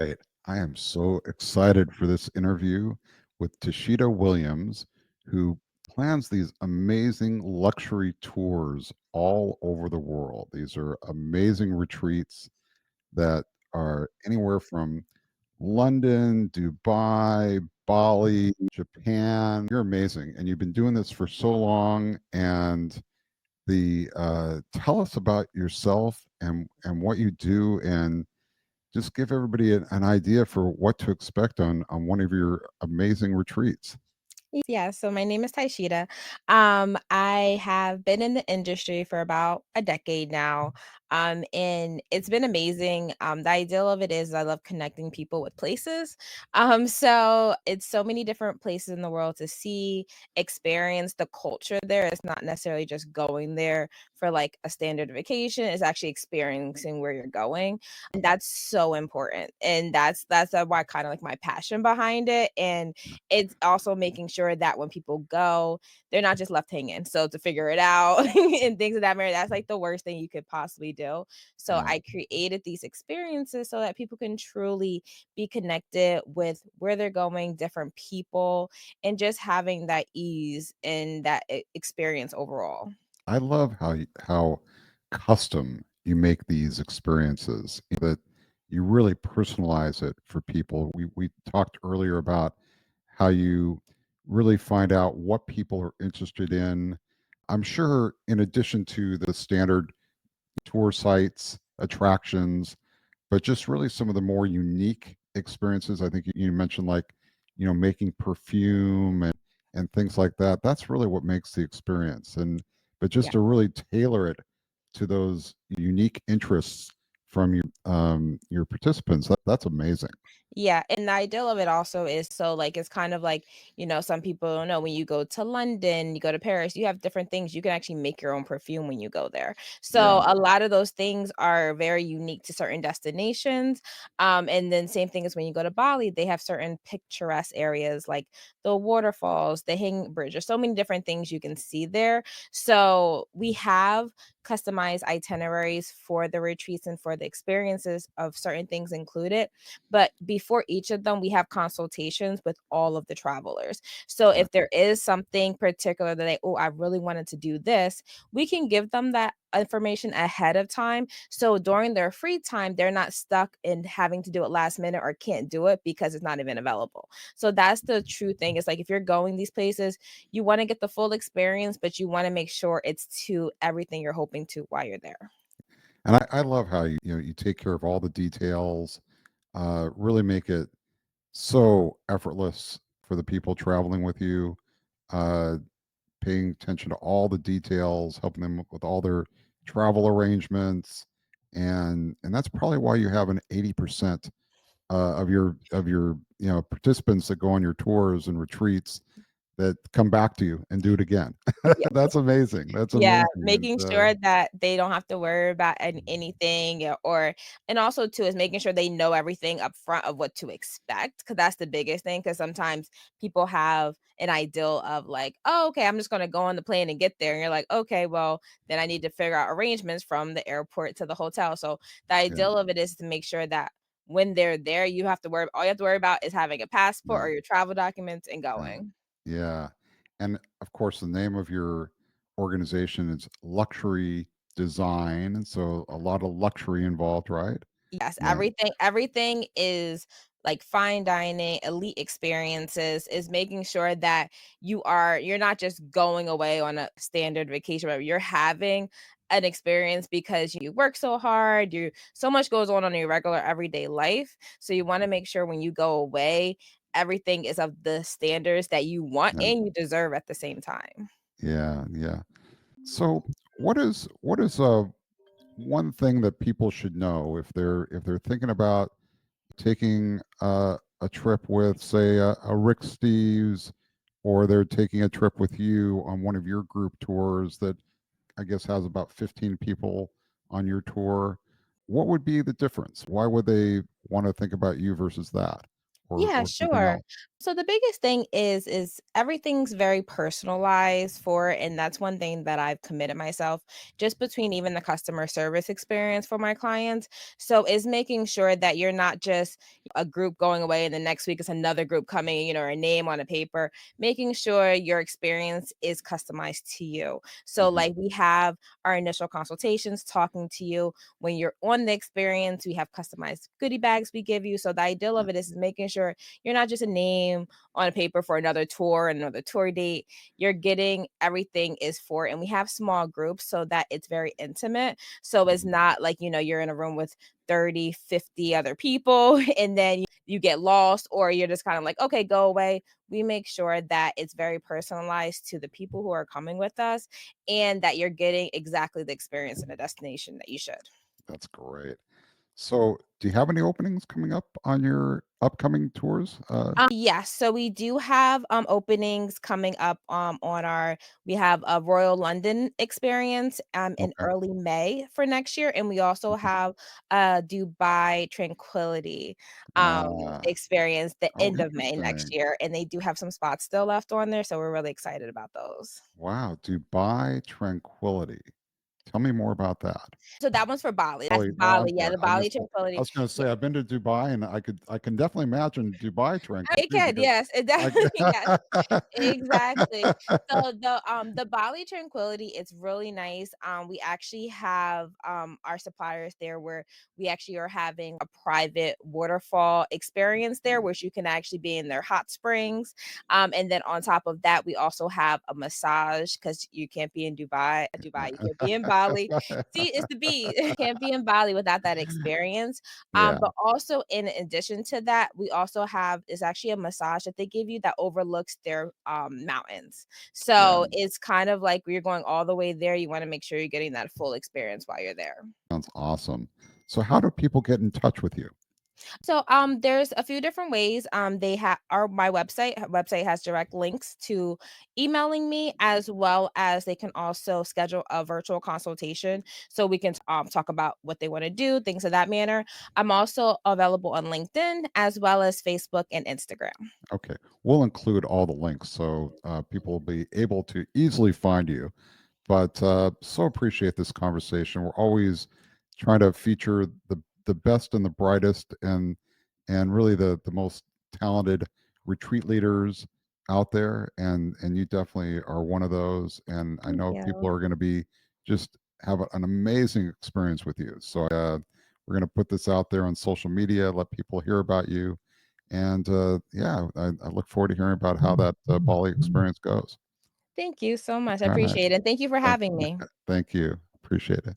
Right. I am so excited for this interview with Tysheda Williams, who plans these amazing luxury tours all over the world. These are amazing retreats that are anywhere from London, Dubai, Bali, Japan. You're amazing, and you've been doing this for so long. And the tell us about yourself and what you do, and just give everybody an idea for what to expect on one of your amazing retreats. Yeah, so my name is Tysheda. I have been in the industry for about a decade now, and it's been amazing. The ideal of it is I love connecting people with places. So it's so many different places in the world to see, experience the culture there. It's not necessarily just going there for like a standard vacation. It's actually experiencing where you're going, and that's so important. And that's why kind of like my passion behind it. And it's also making sure that when people go, they're not just left hanging. So to figure it out and things of that matter, that's like the worst thing you could possibly do. So Yeah. I created these experiences so that people can truly be connected with where they're going, different people, and just having that ease and that experience overall. I love how custom you make these experiences, that you really personalize it for people. We talked earlier about how you really find out what people are interested in. I'm sure in addition to the standard tour sites, attractions, but just really some of the more unique experiences. I think you mentioned, like, making perfume and things like that. That's really what makes the experience. And but just to really tailor it to those unique interests from your participants, that's amazing. Yeah, and the ideal of it also is so like it's kind of like, some people don't know when you go to London, you go to Paris, you have different things. You can actually make your own perfume when you go there. So Yeah. a lot of those things are very unique to certain destinations. And then same thing as when you go to Bali, they have certain picturesque areas like the waterfalls, the hanging bridge. There's so many different things you can see there. So we have customized itineraries for the retreats and for the experiences of certain things included, but before each of them, we have consultations with all of the travelers. So Yeah. if there is something particular that they, oh, I really wanted to do this, we can give them that information ahead of time. So during their free time, they're not stuck in having to do it last minute or can't do it because it's not even available. So that's the true thing. It's like if you're going these places, you want to get the full experience, but you want to make sure it's to everything you're hoping to while you're there. And I love how you take care of all the details, really make it so effortless for the people traveling with you. Uh, Paying attention to all the details, helping them with all their travel arrangements, and that's probably why you have an 80% of your participants that go on your tours and retreats that come back to you and do it again. That's amazing. That's Yeah, amazing. And making sure that they don't have to worry about anything, or and also too is making sure they know everything up front of what to expect, because that's the biggest thing. Because sometimes people have an ideal of like, "Oh, okay, I'm just gonna go on the plane and get there," and you're like, "Okay, well, then I need to figure out arrangements from the airport to the hotel." So the yeah, ideal of it is to make sure that when they're there, you have to worry all you have to worry about is having a passport yeah, or your travel documents and yeah, going. yeah. And of course, the name of your organization is Luxury Design, and so a lot of luxury involved, right? Yes, Yeah, everything is like fine dining, elite experiences, is making sure that you're not just going away on a standard vacation, but you're having an experience because you work so hard, you so much goes on in your regular everyday life. So you want to make sure when you go away, everything is of the standards that you want yeah, and you deserve at the same time. yeah, yeah. So, what is one thing that people should know if they're thinking about taking a trip with, say, a Rick Steves, or they're taking a trip with you on one of your group tours that I guess has about 15 people on your tour? What would be the difference? Why would they want to think about you versus that? Yeah, or something sure. else? So the biggest thing is everything's very personalized for it, and that's one thing that I've committed myself just between even the customer service experience for my clients. So is making sure that you're not just a group going away and the next week is another group coming, or a name on a paper, making sure your experience is customized to you. So Mhm, like we have our initial consultations talking to you when you're on the experience, we have customized goodie bags we give you. So the ideal mm, of it is making sure you're not just a name on a paper for another tour and another tour date. You're getting everything is for, and we have small groups so that it's very intimate. So it's mhm. not like, you're in a room with 30, 50 other people and then you get lost or you're just kind of like, okay, go away. We make sure that it's very personalized to the people who are coming with us and that you're getting exactly the experience and the destination that you should. That's great. So, do you have any openings coming up on your upcoming tours? Yes, so we do have openings coming up on our we have a Royal London experience in Okay. early May for next year, and we also Mhm. have a Dubai Tranquility Ah, experience the oh, end of May next interesting. year, and they do have some spots still left on there, so we're really excited about those. Wow, Dubai Tranquility. Tell me more about that. So that one's for Bali. That's Bali, oh, I'm Bali, yeah, sorry, the I Bali missed it. I Tranquility. was gonna say I've been to Dubai, and I can definitely imagine Dubai It Tranquility can, because yes, it I definitely yes. Exactly. So the Bali Tranquility, it's really nice. We actually have our suppliers there where we actually are having a private waterfall experience there, Mhm. which you can actually be in their hot springs. And then on top of that, we also have a massage because you can't be in Dubai, you can't be in Bali. See, it's the B. Can't be in Bali without that experience. Yeah, But also in addition to that, we also have is actually a massage that they give you that overlooks their mountains. yeah, So it's kind of like you're going all the way there. You want to make sure you're getting that full experience while you're there. sounds awesome. So how do people get in touch with you? So there's a few different ways. They have our my website has direct links to emailing me as well as they can also schedule a virtual consultation so we can talk about what they want to do, things of that manner. I'm also available on LinkedIn as well as Facebook and Instagram. Okay, we'll include all the links so people will be able to easily find you. But so appreciate this conversation. We're always trying to feature the best and the brightest, and really the most talented retreat leaders out there. And you definitely are one of those. And I Thank know people you. are going to be just have an amazing experience with you. So we're going to put this out there on social media, let people hear about you. And yeah, I look forward to hearing about how that Bali experience goes. Thank you so much. I All right. appreciate it. And thank you for Thank having me. thank you. Appreciate it.